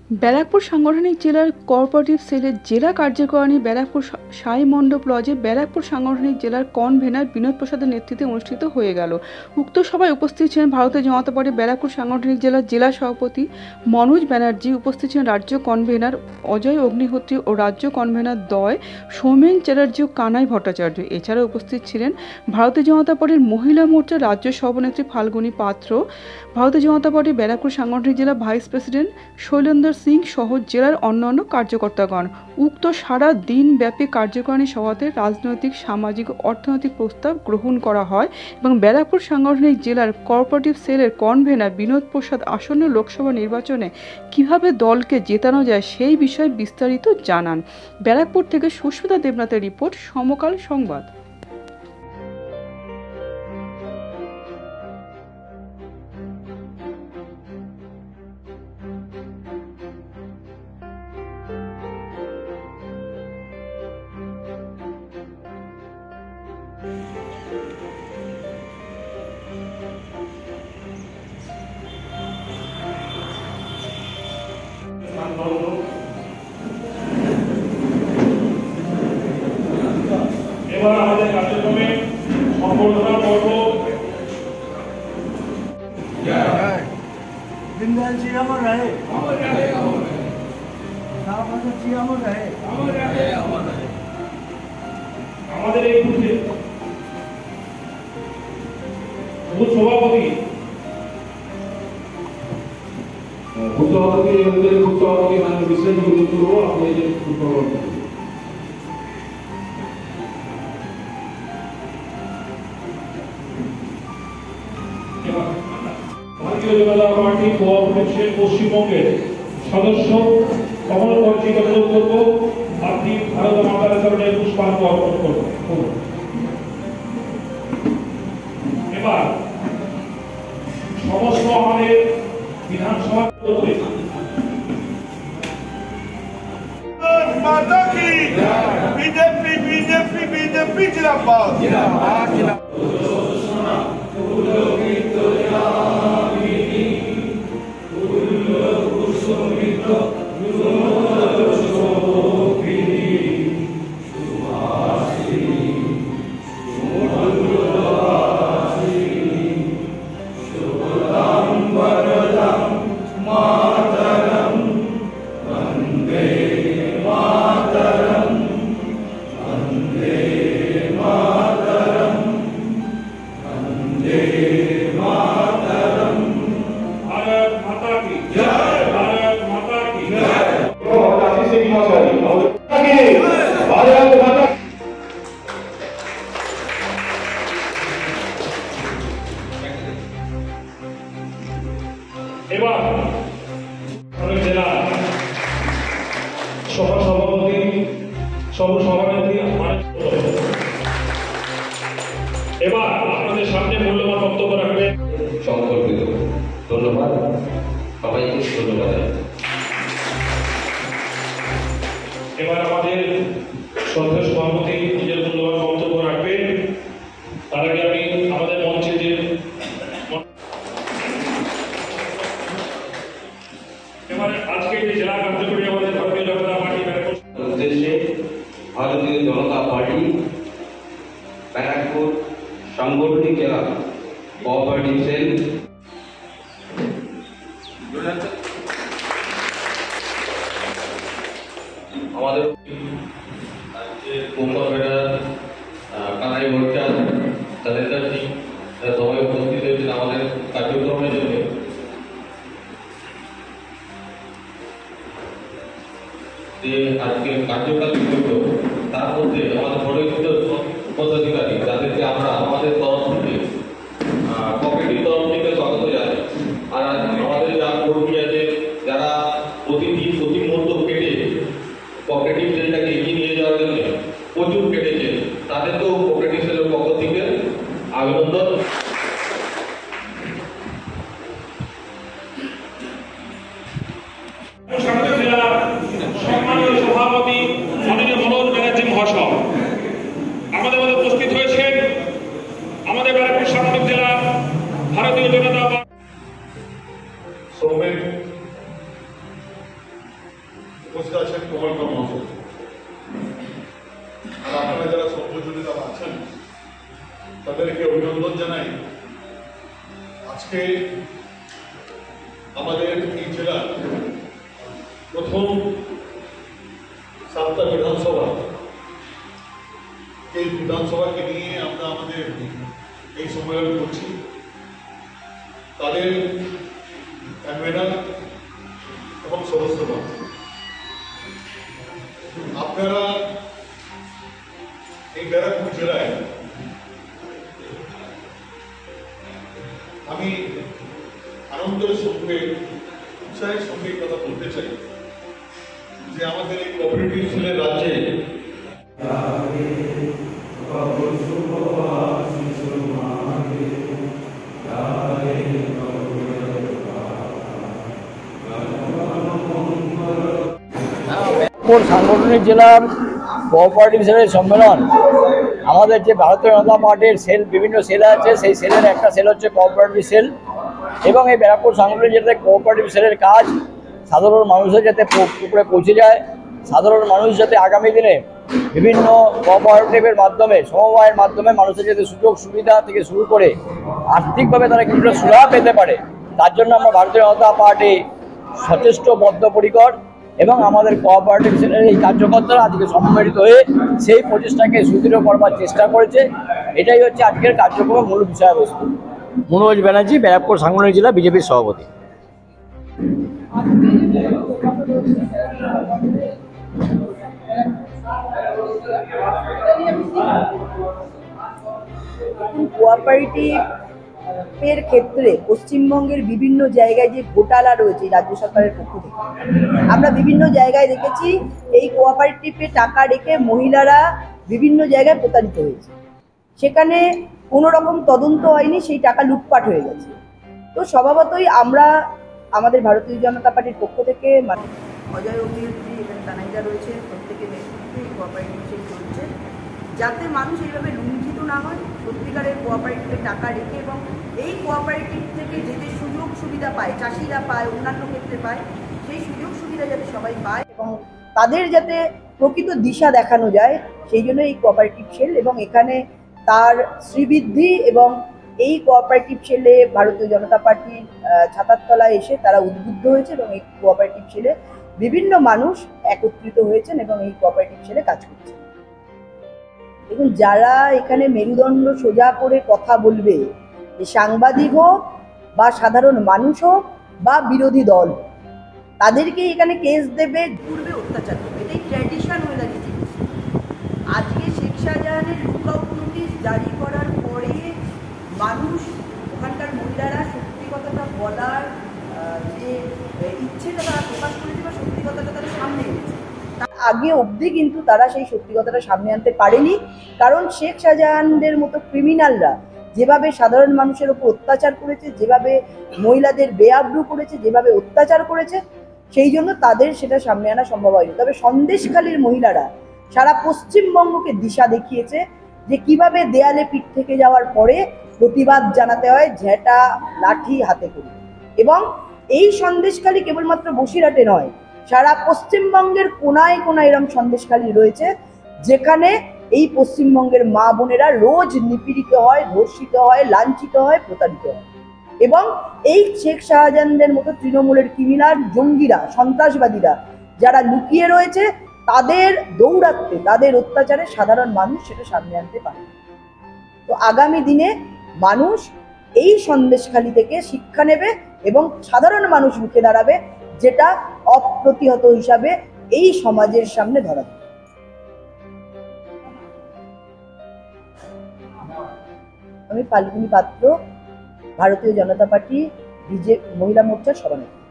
ব্যারাকপুর সাংগঠনিক জেলার কোঅপারেটিভ সেলের জেলা কার্যকারিণী ব্যারাকপুর সাই মণ্ডপ লজে ব্যারাকপুর সাংগঠনিক জেলার কনভেনার বিনোদ প্রসাদের নেতৃত্বে অনুষ্ঠিত হয়ে গেল। উক্ত সভায় উপস্থিত ছিলেন ভারতীয় জনতা পার্টি ব্যারাকপুর সাংগঠনিক জেলার জেলা সভাপতি মনোজ ব্যানার্জি, উপস্থিত ছিলেন রাজ্য কনভেনার অজয় অগ্নিহোত্রী ও রাজ্য কনভেনার দ্বয় সৌমেন চ্যাটার্জি ও কানাই ভট্টাচার্য। এছাড়াও উপস্থিত ছিলেন ভারতীয় জনতা পার্টির মহিলা মোর্চার রাজ্য সভানেত্রী ফাল্গুনী পাত্র, ভারতীয় জনতা পার্টি ব্যারাকপুর সাংগঠনিক জেলা ভাইস প্রেসিডেন্ট শৈলেন্দর সিং সহ জেলার অন্যান্য কার্যকর্তাগণ। উক্ত সারা দিন ব্যাপী কার্যকারিণী সভাতে রাজনৈতিক, সামাজিক ও অর্থনৈতিক প্রস্তাব গ্রহণ করা হয় এবং ব্যারাকপুর সাংগঠনিক জেলার কোঅপারেটিভ সেলের কনভেনার বিনোদ প্রসাদ আসন্ন লোকসভা নির্বাচনে কিভাবে দলকে জেতানো যায় সেই বিষয়ে বিস্তারিত জানান। ব্যারাকপুর থেকে সুস্মিতা দেবনাথের রিপোর্ট, সমকাল সংবাদ। এবার আমাদের কার্যক্রমে সম্বর্ধনা পর্ব। আমাদের এই বুথে বুথ সভাপতি মানে বিশেষ গুরুত্ব আপনি যে ভারতীয় জনতা পার্টি কোঅপারেটিভ সেল পশ্চিমবঙ্গের সদস্য কমল কর্তৃক অনুরোধ করব আপনি ভারত মাতার চরণে পুষ্পার্ঘ্য অর্পণ করুন। এবার সমস্ত আমাদের বিধানসভা माता की बीजेपी बीजेपी बीजेपी जिंदाबाद जिंदाबाद এবার জেলা সভাপতি সভানেত্রী এবার আপনাদের সামনে মূল্যবান বক্তব্য রাখবেন। সংকল্পিত ধন্যবাদ সবাইকে, ধন্যবাদ। এবার আমাদের শ্রদ্ধেয় সভাপতি নিজের মূল্যবান বক্তব্য রাখবেন। তার আগে আমি আমাদের মঞ্চে যে এবারে আজকে যে জেলা কার্যকরী আমাদের ভারতীয় জনতা পার্টি উদ্দেশ্যে ভারতীয় জনতা পার্টি ব্যারাকপুর সাংগঠনিক জেলা কোঅপারেটিভ সেল আমাদের কনভেনার কানাই ভট্টাচার্য, শৈলেন্দর সিং সবাই উপস্থিত হয়েছেন আমাদের কার্যক্রমের জন্য। আজকে কার্যকাল তার মধ্যে আমাদের পরিচিত পদাধিকারী যাদেরকে আমরা আমাদের তরফ থেকে কোঅপারেটিভ তরফ থেকে স্বাগত জানাই। আর আমাদের যারা কর্মী আছে, যারা প্রতিদিন প্রতি মুহূর্ত কেটে কোঅপারেটিভ সেলটাকে এগিয়ে নিয়ে যাওয়ার জন্য প্রচুর কেটেছে, তাদেরকেও কোঅপারেটিভ সেলের পক্ষ থেকে অভিনন্দন। সম্মানীয় সভাপতি মাননীয় মনোজ ব্যানার্জি মহাশয়, আমাদের মধ্যে উপস্থিত হয়েছেন আমাদের ব্যারাকপুর সাংগঠনিক জেলা ভারতীয় জনতা পার্টি সৌমেন উপস্থিত আছেন কমলকার মহাশয়, আর আপনারা যারা সর্বজনীরা আছেন তাদেরকে অভিনন্দন জানাই। আজকে আমাদের এই জেলার প্রথম 7টা বিধানসভা, এই বিধানসভাকে নিয়ে আমরা আমাদের এই সম্মেলন করছি। তাদের কনভেনার এবং সদস্যগণ, আপনারা এই ব্যারাকপুর জেলায়, আমি আনন্দের সঙ্গে উৎসাহের সঙ্গে কথা বলতে চাই যে আমাদের এই কোঅপারেটিভ সেলের রাজ্যে সাংগঠনিক জেলার কোঅপারেটিভ সেলের সম্মেলন, আমাদের যে ভারতীয় জনতা পার্টির সেল, বিভিন্ন সেল আছে, সেই সেলের একটা সেল হচ্ছে কোঅপারেটিভ সেল। এবং এই ব্যারাকপুর সাংগঠনিক জেলায় কোঅপারেটিভ সেলের কাজ সাধারণ মানুষের যাতে পুকুরে পৌঁছে যায়, সাধারণ মানুষ যাতে আগামী দিনে বিভিন্ন কোঅপারেটিভের মাধ্যমে, সমবায়ের মাধ্যমে মানুষের যাতে সুযোগ সুবিধা থেকে শুরু করে আর্থিকভাবে তারা কিছুটা সুরাহা পেতে পারে, তার জন্য আমরা ভারতীয় জনতা পার্টি সচেষ্ট, বদ্ধপরিকর। এবং আমাদের কোঅপারেটিভ সেলের এই কার্যকর্তারা আজকে সম্মিলিত হয়ে সেই প্রচেষ্টাকে সুদৃঢ় করবার চেষ্টা করেছে। এটাই হচ্ছে আজকের কার্যক্রমের মূল বিষয়বস্তু। মনোজ ব্যানার্জি, ব্যারাকপুর সাংগঠনিক জেলা বিজেপির সভাপতি। কোঅপারেটিভের ক্ষেত্রে পশ্চিমবঙ্গের বিভিন্ন জায়গায় যে ঘোটালা রয়েছে রাজ্য সরকারের পক্ষ থেকে, আমরা বিভিন্ন জায়গায় দেখেছি এই কোঅপারেটিভে টাকা রেখে মহিলারা বিভিন্ন জায়গায় প্রতারিত হয়েছে। সেখানে কোনো রকম তদন্ত হয়নি, সেই টাকা লুটপাট হয়ে গেছে। তো স্বভাবতই আমরা আমাদের ভারতীয় জনতা পার্টির পক্ষ থেকে অজয় অভিনেত্রী এবং তানাইদা রয়েছে, প্রত্যেকের নেতৃত্বে এই কোঅপারেটিভ সেল চলছে, যাতে মানুষ এইভাবে লুণ্ঠিত না হয়, সত্যিকারের কোঅপারেটিভে টাকা রেখে এবং এই কোঅপারেটিভ থেকে যে যে সুযোগ সুবিধা পায়, চাষিরা পায়, অন্যান্য ক্ষেত্রে পায়, সেই সুযোগ সুবিধা যাতে সবাই পায় এবং তাদের যাতে প্রকৃত দিশা দেখানো যায়, সেই জন্য এই কোঅপারেটিভ সেল। এবং এখানে তার শ্রীবৃদ্ধি এবং এই কোঅপারেটিভ সেলে ভারতীয় জনতা পার্টির ছাতার তলায় এসে তারা উদ্বুদ্ধ হয়েছে এবং এই কোঅপারেটিভ সেলে বিভিন্ন মানুষ একত্রিত হয়েছেন এবং এই কোঅপারেটিভ সেলে কাজ করছে। দেখুন, যারা এখানে মেরুদণ্ড সোজা করে কথা বলবে, যে সাংবাদিক হোক বা সাধারণ মানুষ হোক বা বিরোধী দল, তাদেরকে এখানে কেস দেবে, পূর্বে অত্যাচার করবে, এটাই ট্র্যাডিশন হয়ে দাঁড়িয়েছে। আজকে শেখ শাহজাহানের লুকআউট নোটিশ জারি করার পরে মানুষ, ওখানকার মহিলারা সত্যি কথাটা বলার যে ইচ্ছেটা তারা প্রকাশ করেছে বা সত্যি কথাটা তারা সামনে এনেছে। তার আগে অবধি কিন্তু তারা সেই সত্যি কথাটা সামনে আনতে পারেনি, কারণ শেখ শাহজাহানদের মতো ক্রিমিনালরা যেভাবে সাধারণ মানুষের ওপর অত্যাচার করেছে, যেভাবে মহিলাদের বেআব্রু করেছে, যেভাবে অত্যাচার করেছে, সেই জন্য তাদের সেটা সামনে আনা সম্ভব হয়নি। তবে সন্দেশখালীর মহিলারা সারা পশ্চিমবঙ্গকে দিশা দেখিয়েছে যে কিভাবে দেয়ালে পিঠ থেকে যাওয়ার পরে প্রতিবাদ জানাতে হয় ঝেঁটা লাঠি হাতে করে। এবং এই সন্দেশখালী কেবলমাত্র বসিরহাটে নয়, সারা পশ্চিমবঙ্গের কোনায় কোনায় এরকম সন্দেশখালী রয়েছে, যেখানে এই পশ্চিমবঙ্গের মা বোনেরা রোজ নিপীড়িত হয়, ধর্ষিত হয়, লাঞ্ছিত হয়, প্রতারিত হয়। এবং এই শেখ শাহজাহানদের মতো তৃণমূলের ক্রিমিনাল, জঙ্গিরা, সন্ত্রাসবাদীরা যারা লুকিয়ে রয়েছে, তাদের দৌরাত্মে, তাদের অত্যাচারে সাধারণ মানুষ সেটা সামনে আনতে পারে। তো আগামী দিনে মানুষ এই সন্দেশখালী থেকে শিক্ষা নেবে এবং সাধারণ মানুষ রুখে দাঁড়াবে, যেটা অপ্রতিহত হিসাবে এই সমাজের সামনে ধরা দেবে। আমি ফাল্গুনী পাত্র, ভারতীয় জনতা পার্টি মহিলা মোর্চার সভানেত্রী।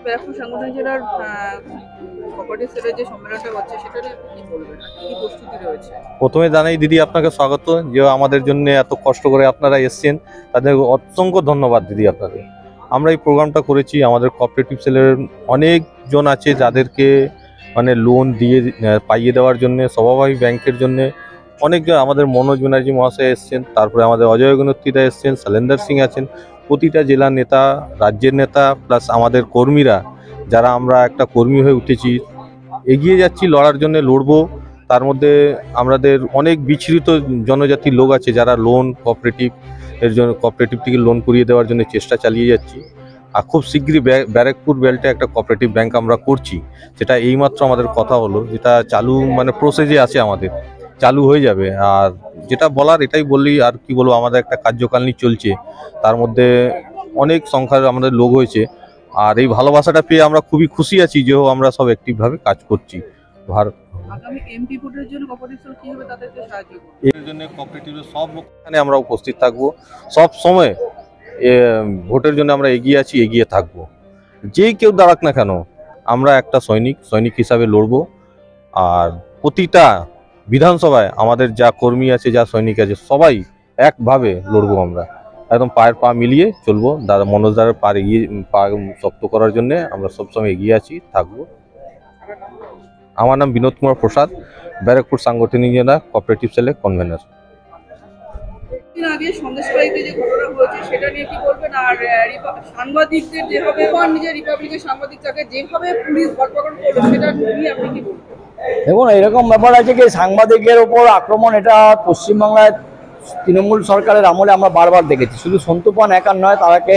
ব্যারাকপুর সাংগঠনিক জেলার কোঅপারেটিভ সেলের যে সম্মেলনটা হচ্ছে সেটা নিয়ে আপনি কি বলবেন, আর কি প্রস্তুতি রয়েছে? প্রথমে জানাই দিদি আপনাকে স্বাগত, যে আমাদের জন্য এত কষ্ট করে আপনারা এসছেন, তাদের অসংখ্য ধন্যবাদ দিদি আপনাদের। আমরা এই প্রোগ্রামটা করেছি, আমাদের কোঅপারেটিভ সেলের অনেকজন আছে যাদেরকে মানে লোন দিয়ে পাইয়ে দেওয়ার জন্য, সভাবাহী ব্যাংকের জন্য অনেকজন, আমাদের মনোজ ব্যানার্জি মহাশয় এসছেন, তারপরে আমাদের অজয় গুণত্রীরা এসছেন, শৈলেন্দর সিং আছেন, প্রতিটা জেলার নেতা, রাজ্যের নেতা, প্লাস আমাদের কর্মীরা, যারা আমরা একটা কর্মী হয়ে উঠেছি, এগিয়ে যাচ্ছি লড়ার জন্য, লড়বো। তার মধ্যে আমাদের অনেক বিচ্ছিন্ন জনজাতির লোক আছে যারা লোন কোঅপারেটিভ এর জন্য, কোঅপারেটিভ থেকে লোন করিয়ে দেওয়ার জন্য চেষ্টা চালিয়ে যাচ্ছি। আর খুব শীঘ্রই ব্যারাকপুর বেল্টে একটা কোঅপারেটিভ ব্যাংক আমরা করছি, যেটা এইমাত্র আমাদের কথা হলো, যেটা চালু মানে প্রসেসে আছে, আমাদের চালু হয়ে যাবে। আর যেটা বলার এটাই বললি, আর কি বলবো, আমাদের একটা কার্যকারিণী চলছে, তার মধ্যে অনেক সংখ্যার আমাদের লোক হয়েছে। আর এই ভালোবাসাটা পেয়ে আমরা খুবই খুশি আছি যে আমরা সব অ্যাক্টিভভাবে কাজ করছি। আগামী এমপি ভোটের জন্য কোঅপারেটিভ সেল কিভাবে তাদেরকে সাহায্য করবে? এর জন্য কোঅপারেটিভের সব লোকখানে আমরা উপস্থিত থাকবো, সব সময় ভোটের জন্য আমরা এগিয়ে আছি, এগিয়ে থাকবো। যেই কেউ দাঁড়াক না কেন, আমরা একটা সৈনিক হিসাবে লড়বো। আর প্রতিটা বিধানসভায় আমাদের যা কর্মী আছে, যা সৈনিক আছে, সবাই একভাবে লড়বো। আমরা একদম পায়ের পা মিলিয়ে চলবো, দাদা মনোজ দাদার পা শক্ত করার জন্য আমরা সবসময় এগিয়ে আছি, থাকবো। আমার নাম বিনোদ কুমার প্রসাদ, ব্যারাকপুর সাংগঠনিক জেলা কোঅপারেটিভ সেলের কনভেনার। দিন আগে সন্দেশখালীতে যে ঘটনা হয়েছে সেটা নিয়ে কি বলবেন? আর সাংবাদিকদের যেভাবে নিজের রিপাবলিকের সাংবাদিক তাকে যেভাবে পুলিশ ধরপাকড় করলো সেটা নিয়ে আপনি কি বলবেন? দেখুন, এরকম ব্যাপার আছে কি, সাংবাদিকের ওপর আক্রমণ এটা পশ্চিমবাংলায় তৃণমূল সরকারের আমলে আমরা বারবার দেখেছি। শুধু সন্তুপান একার নয়, তারাকে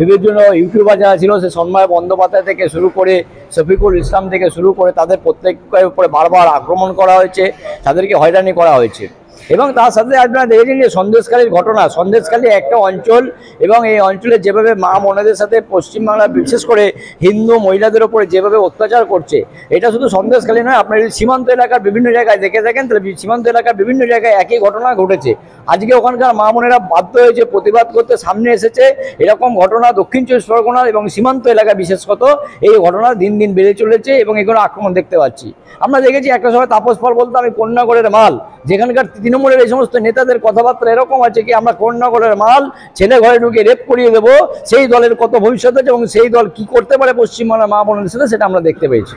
বিভিন্ন ইউটিউবার যারা ছিল, সে সন্ময় বন্দ্যোপাধ্যায় থেকে শুরু করে শফিকুল ইসলাম থেকে শুরু করে, তাদের প্রত্যেকের উপরে বারবার আক্রমণ করা হয়েছে, তাদেরকে হয়রানি করা হয়েছে। এবং তার সাথে আপনারা দেখেছেন যে সন্দেশখালীর ঘটনা, সন্দেশখালী একটা অঞ্চল, এবং এই অঞ্চলে যেভাবে মা বোনেদের সাথে পশ্চিমবাংলা বিশেষ করে হিন্দু মহিলাদের ওপরে যেভাবে অত্যাচার করছে, এটা শুধু সন্দেশখালী নয়, আপনার যদি সীমান্ত এলাকার বিভিন্ন জায়গায় দেখে থাকেন তাহলে সীমান্ত এলাকার বিভিন্ন জায়গায় একই ঘটনা ঘটেছে। আজকে ওখানকার মা বোনেরা বাধ্য হয়েছে প্রতিবাদ করতে, সামনে এসেছে। এরকম ঘটনা দক্ষিণ চব্বিশ পরগনা এবং সীমান্ত এলাকায় বিশেষত এই ঘটনা দিন দিন বেড়ে চলেছে, এবং এগুলো আক্রমণ দেখতে পাচ্ছি। আমরা দেখেছি একটা সময় তাপস পাল বলতো আমি কন্যাগড়ের মাল, যেখানকার তৃণমূলের এই সমস্ত নেতাদের কথাবার্তা এরকম আছে কি আমরা কন্যাগড়ের মাল, ছেলে ঘরে ঢুকে রেপ করিয়ে দেবো, সেই দলের কত ভবিষ্যৎ আছে এবং সেই দল কি করতে পারে পশ্চিমবাংলার মা বোনের সাথে, সেটা আমরা দেখতে পেয়েছি।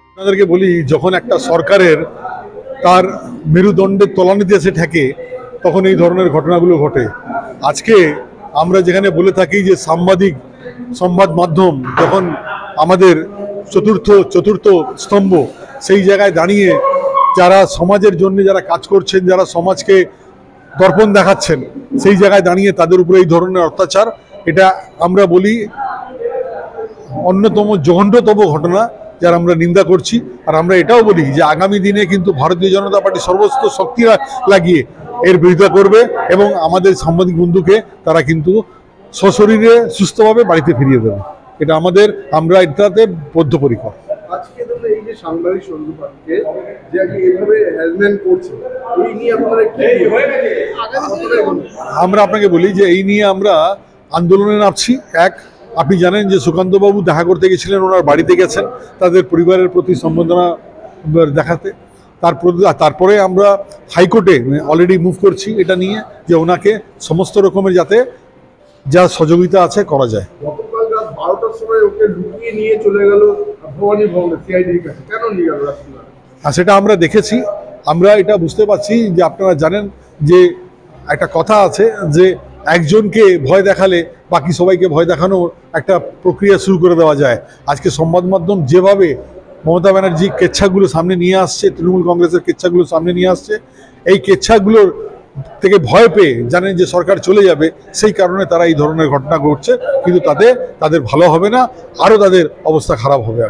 আপনাদেরকে বলি, যখন একটা সরকারের তার মেরুদণ্ডের তলানিতে এসে ঠেকে, তখন এই ধরনের ঘটনাগুলো ঘটে। আজকে আমরা যেখানে বলে থাকি যে সংবাদ মাধ্যম যখন আমাদের চতুর্থ স্তম্ভ, সেই জায়গায় দাঁড়িয়ে যারা সমাজের জন্য যারা কাজ করছেন, যারা সমাজকে দর্পণ দেখাচ্ছেন, সেই জায়গায় দাঁড়িয়ে তাদের উপরে এই ধরনের অত্যাচার, এটা আমরা বলি অন্যতম জঘন্যতম ঘটনা, যার আমরা নিন্দা করছি। আর আমরা এটাও বলি যে আগামী দিনে কিন্তু ভারতীয় জনতা পার্টি সর্বস্ব শক্তি লাগিয়ে এর বিরোধিতা করবে, এবং আমাদের সাংবাদিক বন্ধুকে তারা কিন্তু সশরীরে সুস্থভাবে বাড়িতে ফিরিয়ে দেবে। এটা আমরা এটাতে বদ্ধপরিকর। আজকে ধরুন এই যে সাংবাদিক সন্ধ্যুপাতকে যে আজকে এইভাবে হ্যারাসমেন্ট করছে, এই নিয়ে আপনারা কি আমরা আপনাকে বলি যে এই নিয়ে আমরা আন্দোলনে নামছি। আপনি জানেন যে সুকান্তবাবু দেখা করতে গেছিলেন, ওনার বাড়িতে গেছেন তাদের পরিবারের প্রতি সম্বর্ধনা দেখাতে। তারপরে আমরা হাইকোর্টে অলরেডি মুভ করছি এটা নিয়ে, যে ওনাকে সমস্ত রকমের যাতে যা সহযোগিতা আছে করা যায়। গতকাল রাত 12টার সময় ওকে লুকিয়ে নিয়ে চলে গেল ভবানী ভবনে, সিআইডির কাছে। কেন নিয়ে গেল রাত্রিবেলা? সেটা আমরা দেখেছি। আমরা এটা বুঝতে পারছি যে আপনারা জানেন যে একটা কথা আছে যে একজনকে ভয় দেখালে বাকি সবাইকে ভয় দেখানোর একটা প্রক্রিয়া শুরু করে দেওয়া যায়। আজকে সংবাদ মাধ্যম যেভাবে মমতা ব্যানার্জি কেচ্ছাগুলো সামনে নিয়ে আসছে, তৃণমূল কংগ্রেসের কেচ্ছাগুলো সামনে নিয়ে আসছে, এই কেচ্ছাগুলোর থেকে ভয় পেয়ে জানেন যে সরকার চলে যাবে, সেই কারণে তারা এই ধরনের ঘটনা ঘটছে। কিন্তু তাদের ভালো হবে না, আরও তাদের অবস্থা খারাপ হবে।